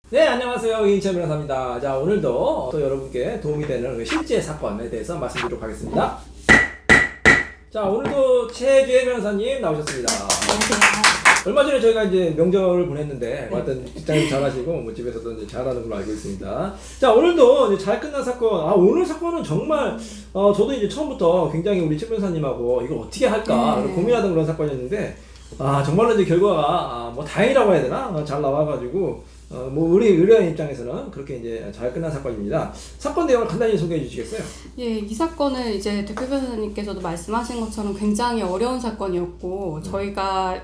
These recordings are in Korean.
네, 안녕하세요. 이인철 변호사입니다. 자, 오늘도 또 여러분께 도움이 되는 실제 사건에 대해서 말씀드리도록 하겠습니다. 자, 오늘도 최주혜 변호사님 나오셨습니다. 얼마 전에 저희가 이제 명절을 보냈는데, 하여튼 직장에서 잘하시고, 뭐 집에서도 이제 잘하는 걸로 알고 있습니다. 자, 오늘도 이제 잘 끝난 사건, 오늘 사건은 정말, 저도 이제 처음부터 굉장히 우리 최 변호사님하고 이걸 어떻게 할까 고민하던 그런 사건이었는데, 정말로 이제 결과가, 뭐 다행이라고 해야 되나? 잘 나와가지고, 뭐 우리 의뢰인 입장에서는 그렇게 이제 잘 끝난 사건입니다. 사건 내용을 간단히 소개해 주시겠어요? 예, 이 사건은 이제 대표 변호사님께서도 말씀하신 것처럼 굉장히 어려운 사건이었고 저희가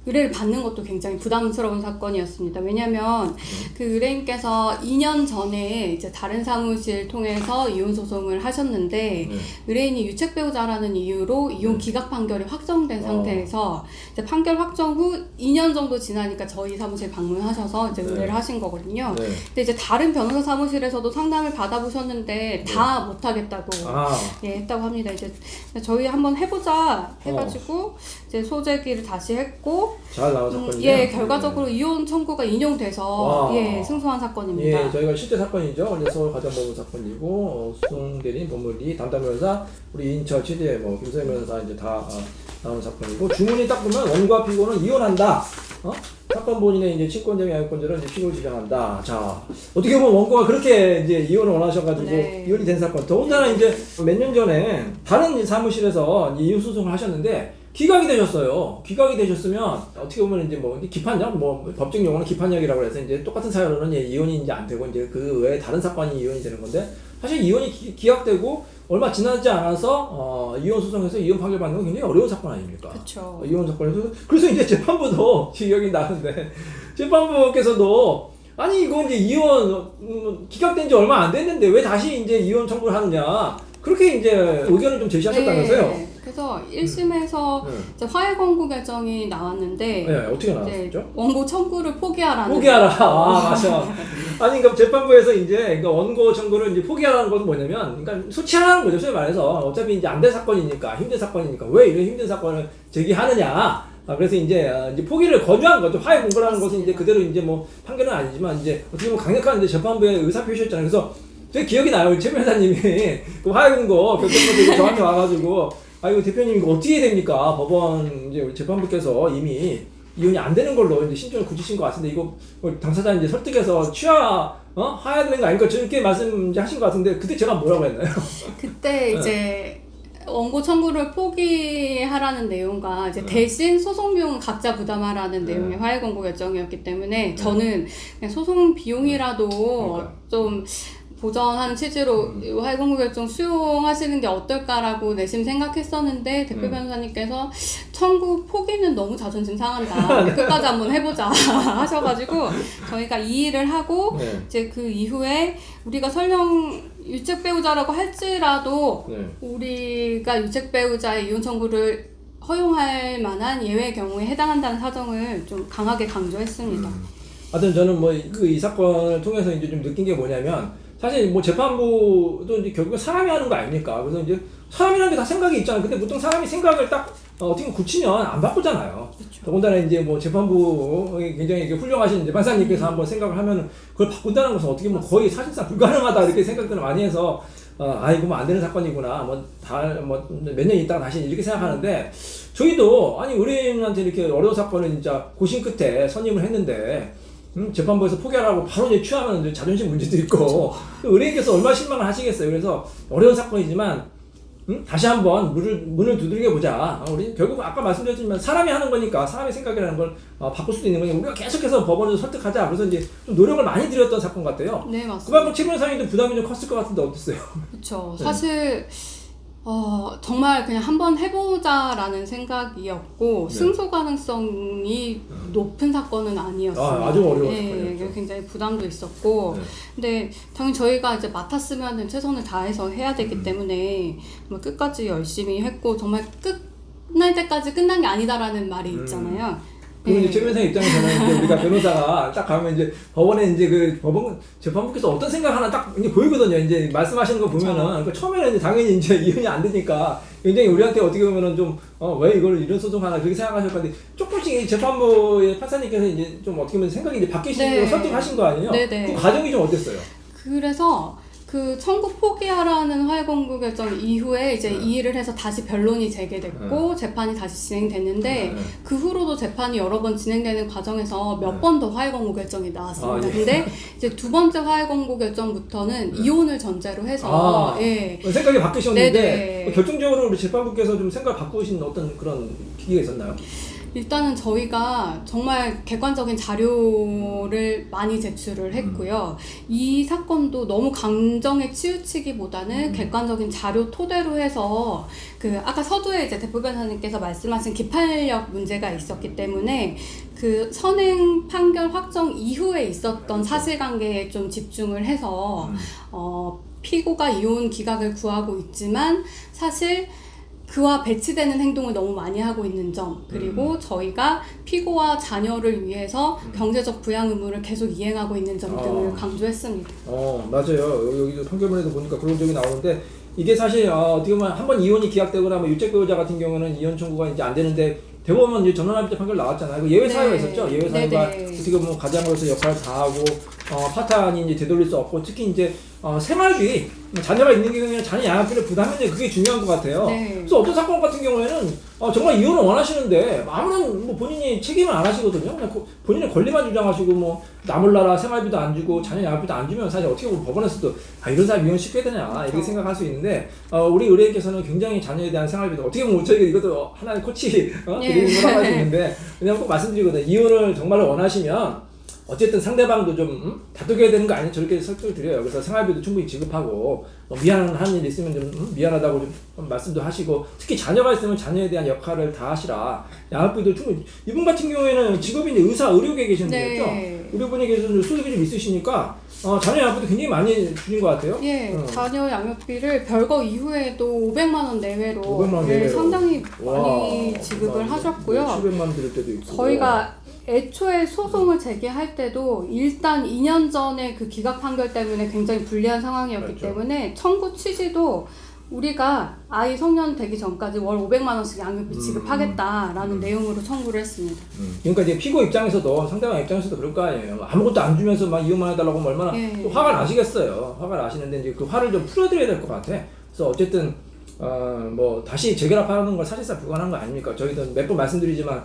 의뢰를 받는 것도 굉장히 부담스러운 사건이었습니다. 왜냐하면 그 의뢰인께서 2년 전에 이제 다른 사무실 통해서 이혼 소송을 하셨는데 의뢰인이 유책 배우자라는 이유로 이혼 기각 판결이 확정된 상태에서 이제 판결 확정 후 2년 정도 지나니까 저희 사무실 방문하셔서 이제 의뢰를 하신 거거든요. 근데 이제 다른 변호사 사무실에서도 상담을 받아보셨는데 다 못하겠다고 했다고 합니다. 이제 저희 한번 해보자 해가지고 이제 소재기를 다시 했고 잘 나온 사건이죠. 예, 결과적으로 이혼 청구가 인용돼서 승소한 사건입니다. 예, 저희가 실제 사건이죠. 이제 서울 가정법원 사건이고 수송대리인 법무리 담당 변호사 우리 이인철 최재 김소연 변호사 이제 다 나온 사건이고 주문이 딱 보면 원고와 피고는 이혼한다. 사건 본인의 이제 친권자의 양육권자를 이제 피고를 지정한다. 자, 어떻게 보면 원고가 그렇게 이제 이혼을 원하셔가지고 이혼이 된 사건. 더군다나 이제 몇 년 전에 다른 사무실에서 이혼 소송을 하셨는데. 기각이 되셨어요. 기각이 되셨으면 어떻게 보면 이제 뭐 기판력, 법적 용어는 기판력이라고 해서 이제 똑같은 사유로는 이혼이 이제 안 되고 이제 그 외에 다른 사건이 이혼이 되는 건데 사실 이혼이 기각되고 얼마 지나지 않아서 이혼 소송에서 이혼 판결 받는 건 굉장히 어려운 사건 아닙니까? 그렇죠. 이혼 사건에서 그래서 이제 재판부도 기각이 나는데 재판부께서도 아니 이거 이제 이혼 기각된 지 얼마 안 됐는데 왜 다시 이제 이혼 청구를 하느냐 그렇게 이제 의견을 좀 제시하셨다면서요? 네. 그래서 1심에서 이제 화해 권고 결정이 나왔는데 어떻게 나왔었죠? 원고 청구를 포기하라는 포기하라. 맞아. 아니 그러니까 재판부에서 이제 그러니까 원고 청구를 이제 포기하라는 것은 뭐냐면 그러니까 소치하라는 거죠. 소위 말해서 어차피 이제 안 된 사건이니까 힘든 사건이니까 왜 이런 힘든 사건을 제기하느냐. 그래서 이제 포기를 권유한 거죠. 화해 공고라는 것은 이제 그대로 이제 뭐 판결은 아니지만 이제 어떻게 보면 강력한 이제 재판부의 의사 표시였잖아요. 그래서 제 기억이 나요. 최 변호사님이 그 화해 공고 결정부터 저한테 와가지고 이거 대표님 이거 어떻게 됩니까? 법원 이제 우리 재판부께서 이미 이혼이 안 되는 걸로 이제 신청을 굳히신 것 같은데 이거 당사자 이제 설득해서 하야 되는 거 아닌가? 저렇게 말씀 이제 하신 것 같은데 그때 제가 뭐라고 했나요? 그때 이제 원고 청구를 포기하라는 내용과 이제 대신 소송 비용 각자 부담하라는 내용의 화해 권고 결정이었기 때문에 저는 그냥 소송 비용이라도 좀 보전하는 취지로 화해 권고 결정 수용하시는 게 어떨까라고 내심 생각했었는데 대표 변호사님께서 청구 포기는 너무 자존심 상한다. 끝까지 한번 해보자 하셔가지고 저희가 이의를 하고 이제 그 이후에 우리가 설령 유책 배우자라고 할지라도 우리가 유책 배우자의 이혼 청구를 허용할 만한 예외의 경우에 해당한다는 사정을 좀 강하게 강조했습니다. 하여튼 저는 이 사건을 통해서 이제 좀 느낀 게 뭐냐면 사실 재판부도 이제 결국은 사람이 하는 거 아닙니까? 그래서 이제 사람이라는 게 다 생각이 있잖아요. 근데 보통 사람이 생각을 딱 어떻게 굳히면 안 바꾸잖아요. 그렇죠. 더군다나 이제 재판부 굉장히 훌륭하신 이제 판사님께서 한번 생각을 하면은 그걸 바꾼다는 것은 어떻게 보면 거의 사실상 불가능하다 이렇게 생각들을 많이 해서 이거 뭐 안 되는 사건이구나. 몇 년 있다가 다시 이렇게 생각하는데 저희도 의뢰인한테 이렇게 어려운 사건을 진짜 고심 끝에 선임을 했는데 재판부에서 포기하라고 바로 이제 취하면 이제 자존심 문제도 있고 의뢰인께서 얼마나 실망을 하시겠어요. 그래서 어려운 사건이지만 다시 한번 문을 두들겨 보자. 우리 결국 아까 말씀드렸지만 사람이 하는 거니까 사람의 생각이라는 걸 바꿀 수도 있는 거니까 우리가 계속해서 법원을 설득하자. 그래서 이제 좀 노력을 많이 들였던 사건 같아요. 네, 맞습니다. 그만큼 최 변호사님도 부담이 좀 컸을 것 같은데 어땠어요? 그렇죠. 사실 정말 그냥 한번 해보자라는 생각이었고 승소 가능성이 높은 사건은 아니었어요. 아주 어려운 사건이었죠. 굉장히 부담도 있었고 근데 당연히 저희가 이제 맡았으면 최선을 다해서 해야 되기 때문에 정말 끝까지 열심히 했고 정말 끝날 때까지 끝난 게 아니다라는 말이 있잖아요. 그리고 네. 이제 최 변호사 입장에서는 이제 우리가 변호사가 딱 가면 이제 법원에 이제 그 법원 재판부께서 어떤 생각 하나 딱 이제 보이거든요. 이제 말씀하시는 거 보면은 그러니까 처음에는 이제 당연히 이제 이혼이 안 되니까 굉장히 우리한테 어떻게 보면은 좀 왜 이걸 이런 소송하나 그렇게 생각하실 건데 조금씩 재판부의 판사님께서 이제 좀 어떻게 보면 생각이 이제 바뀌시는 걸 설득하신 거 아니에요? 네네. 그 과정이 좀 어땠어요? 그래서 그 청구 포기하라는 화해 공고 결정 이후에 이제 이의를 해서 다시 변론이 재개됐고 재판이 다시 진행됐는데 그 후로도 재판이 여러 번 진행되는 과정에서 몇 번 더 화해 공고 결정이 나왔습니다. 예. 근데 이제 두 번째 화해 공고 결정부터는 이혼을 전제로 해서 예. 생각이 바뀌셨는데 네네. 결정적으로 우리 재판부께서 좀 생각 바꾸신 어떤 그런 기회가 있었나요? 일단은 저희가 정말 객관적인 자료를 많이 제출을 했고요. 이 사건도 너무 감정에 치우치기보다는 객관적인 자료 토대로 해서 그 아까 서두에 이제 대표 변호사님께서 말씀하신 기판력 문제가 있었기 때문에 그 선행 판결 확정 이후에 있었던 사실관계에 좀 집중을 해서 피고가 이혼 기각을 구하고 있지만 사실 그와 배치되는 행동을 너무 많이 하고 있는 점, 그리고 저희가 피고와 자녀를 위해서 경제적 부양 의무를 계속 이행하고 있는 점 등을 강조했습니다. 맞아요. 여기도 판결문에도 보니까 그런 적이 나오는데 이게 사실 어떻게 보면 한번 이혼이 기각되거나 뭐 유책배우자 같은 경우는 이혼 청구가 이제 안 되는데 대법원 이제 전원합의체 판결 나왔잖아요. 그 예외 사유가 있었죠. 예외 사유가 어떻게 보면 가장으로서 역할을 다 하고 파탄이 이제 되돌릴 수 없고 특히 이제 생활비 자녀가 있는 경우에는 자녀 양육비를 부담하는 그게 중요한 것 같아요. 네. 그래서 어떤 사건 같은 경우에는 정말 이혼을 원하시는데 아무런 뭐 본인이 책임을 안 하시거든요. 그냥 본인의 권리만 주장하시고 뭐 남을 나라 생활비도 안 주고 자녀 양육비도 안 주면 사실 어떻게 보면 법원에서도 이런 사람 이혼 시켜야 되냐 이렇게 생각할 수 있는데 우리 의뢰인께서는 굉장히 자녀에 대한 생활비도 어떻게 보면 저희가 이것도 하나의 코치 드리는 거라고 할 수 있는데 그냥 꼭 말씀드리거든요. 이혼을 정말 원하시면 어쨌든 상대방도 좀 다독여야 되는 거 아니에요? 저렇게 설득을 드려요. 그래서 생활비도 충분히 지급하고 미안한 일 있으면 좀 미안하다고 좀 말씀도 하시고 특히 자녀가 있으면 자녀에 대한 역할을 다 하시라. 양육비도 충분히 이분 같은 경우에는 직업이 이제 의료계에 계시는 분이었죠. 네. 의료분에 계셔서 수습이 좀 있으시니까 자녀 양육비도 굉장히 많이 주신 것 같아요. 예, 자녀 양육비를 별거 이후에도 500만 원 내외로 500만 원 내외로. 상당히 많이 지급을 하셨고요. 700만 원 드릴 때도 있고. 저희가 애초에 소송을 제기할 때도 일단 2년 전에 그 기각 판결 때문에 굉장히 불리한 상황이었기 그렇죠. 때문에 청구 취지도 우리가 아이 성년 되기 전까지 월 500만 원씩 양육비 지급하겠다라는 내용으로 청구를 했습니다. 그러니까 이제 피고 입장에서도 상대방 입장에서도 그럴 거 아니에요. 아무것도 안 주면서 막 이혼만 해달라고 하면 얼마나 또 화가 나시겠어요. 화가 나시는데 이제 그 화를 좀 풀어드려야 될 것 같아. 그래서 어쨌든 뭐 다시 재결합하는 건 사실상 불가능한 거 아닙니까? 저희도 몇 번 말씀드리지만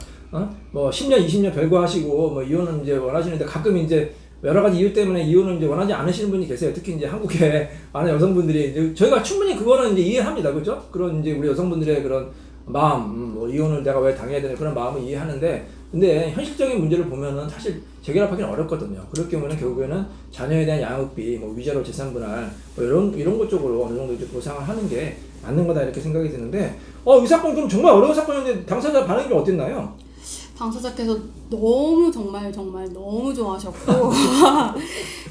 뭐 10년, 20년 별거하시고 뭐 이혼은 이제 원하시는데 가끔 이제 여러 가지 이유 때문에 이혼을 이제 원하지 않으시는 분이 계세요. 특히 이제 한국의 많은 여성분들이 이제 저희가 충분히 그거는 이제 이해합니다. 그죠? 그런 이제 우리 여성분들의 그런 마음, 뭐 이혼을 내가 왜 당해야 되는 그런 마음을 이해하는데 근데 현실적인 문제를 보면은 사실 재결합하기는 어렵거든요. 그럴 경우에는 결국에는 자녀에 대한 양육비, 뭐 위자료 재산분할 뭐 이런 것 쪽으로 어느 정도 이제 보상을 하는 게 맞는 거다 이렇게 생각이 드는데 이 사건 그럼 정말 어려운 사건인데 당사자 반응이 좀 어땠나요? 당사자께서 너무 정말 너무 좋아하셨고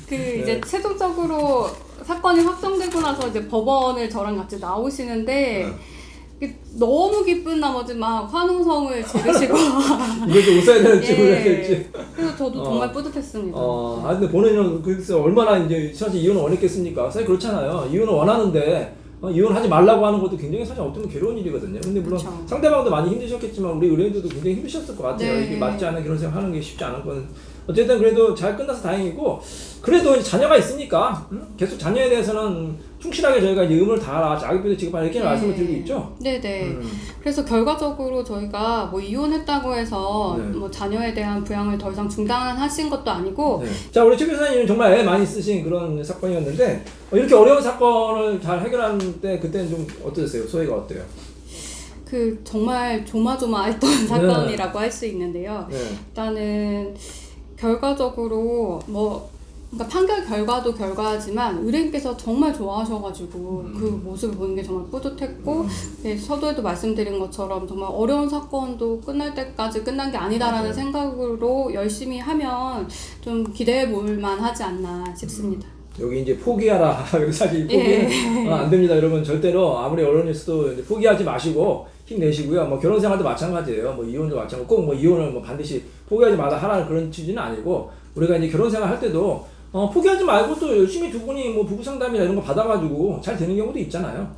그 이제 최종적으로 사건이 확정되고 나서 이제 법원을 저랑 같이 나오시는데 너무 기쁜 나머지 막 환호성을 지르시고 이거 좀 웃어야 될지 예. 울어야 될지. 그래서 저도 정말 뿌듯했습니다. 근데 본인은 그래서 얼마나 이제 사실 이혼을 원했겠습니까? 사실 그렇잖아요. 이혼을 원하는데 이혼하지 말라고 하는 것도 굉장히 사실 어떤 괴로운 일이거든요. 근데 물론 그쵸. 상대방도 많이 힘드셨겠지만 우리 의뢰인들도 굉장히 힘드셨을 것 같아요. 네. 이게 맞지 않은 결혼 생활 하는 게 쉽지 않은 건 어쨌든 그래도 잘 끝나서 다행이고 그래도 이제 자녀가 있으니까 계속 자녀에 대해서는 충실하게 저희가 이제 의무를 다하라 양육비도 지급하라 이렇게 말씀을 드리고 있죠. 네네. 그래서 결과적으로 저희가 뭐 이혼했다고 해서 네. 뭐 자녀에 대한 부양을 더 이상 중단하신 것도 아니고 네. 자 우리 최 변호사님은 정말 애 많이 쓰신 그런 사건이었는데 이렇게 어려운 사건을 잘 해결하는 때 그때는 좀 어떠셨어요? 소회가 어때요? 그 정말 조마조마했던 사건이라고 할 수 있는데요. 네. 일단은 결과적으로 뭐 그러니까 판결 결과도 결과지만 의뢰인께서 정말 좋아하셔가지고 그 모습을 보는 게 정말 뿌듯했고 서두에도 말씀드린 것처럼 정말 어려운 사건도 끝날 때까지 끝난 게 아니다라는 생각으로 열심히 하면 좀 기대해 볼 만하지 않나 싶습니다. 여기 이제 포기하라. 여기 사실 포기는 안 됩니다. 여러분 절대로 아무리 어려운 일수도 이제 포기하지 마시고 힘내시고요. 뭐 결혼 생활도 마찬가지예요. 뭐 이혼도 마찬가지고 꼭 뭐 이혼을 뭐 반드시 포기하지 마라 하라는 그런 취지는 아니고 우리가 이제 결혼 생활 할 때도 포기하지 말고 또 열심히 두 분이 뭐 부부 상담이나 이런 거 받아가지고 잘 되는 경우도 있잖아요.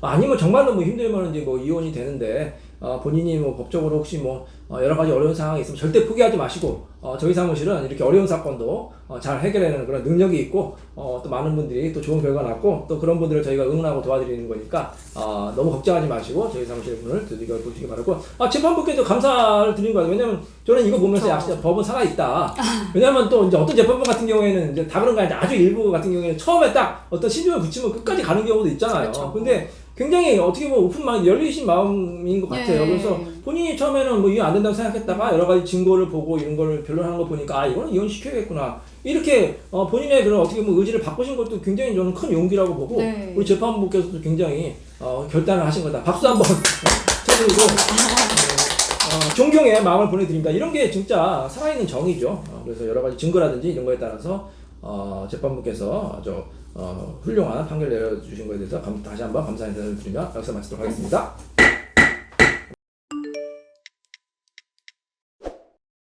아니면 정말로 뭐 힘들면 이제 뭐 이혼이 되는데 본인이 뭐 법적으로 혹시 뭐 여러 가지 어려운 상황이 있으면 절대 포기하지 마시고 저희 사무실은 이렇게 어려운 사건도 잘 해결하는 그런 능력이 있고 또 많은 분들이 또 좋은 결과 났고 또 그런 분들을 저희가 응원하고 도와드리는 거니까 너무 걱정하지 마시고 저희 사무실 문을 두드겨 보시기 바라고 재판부께도 감사를 드린 거예요. 왜냐면 저는 이거 보면서 역시 법은 살아있다. 왜냐면 또 이제 어떤 재판부 같은 경우에는 이제 다 그런 거 아닌데 아주 일부 같은 경우에는 처음에 딱 어떤 신중을 붙이면 끝까지 가는 경우도 있잖아요. 그렇죠. 근데 굉장히 어떻게 보면 오픈 마인드, 열리신 마음인 것 같아요. 네. 그래서 본인이 처음에는 뭐 이혼 안 된다고 생각했다가 여러 가지 증거를 보고 이런 거를 변론하는 거 보니까 이거는 이혼시켜야겠구나. 이렇게 본인의 그런 어떻게 보면 의지를 바꾸신 것도 굉장히 저는 큰 용기라고 보고 네. 우리 재판부께서도 굉장히 결단을 하신 거다. 박수 한번 쳐드리고 존경의 마음을 보내드립니다. 이런 게 진짜 살아있는 정의죠. 그래서 여러 가지 증거라든지 이런 거에 따라서 재판부께서 아주 훌륭한 판결 내려주신 것에 대해서 다시 한번 감사 인사를 드리며 여기서 마치도록 하겠습니다.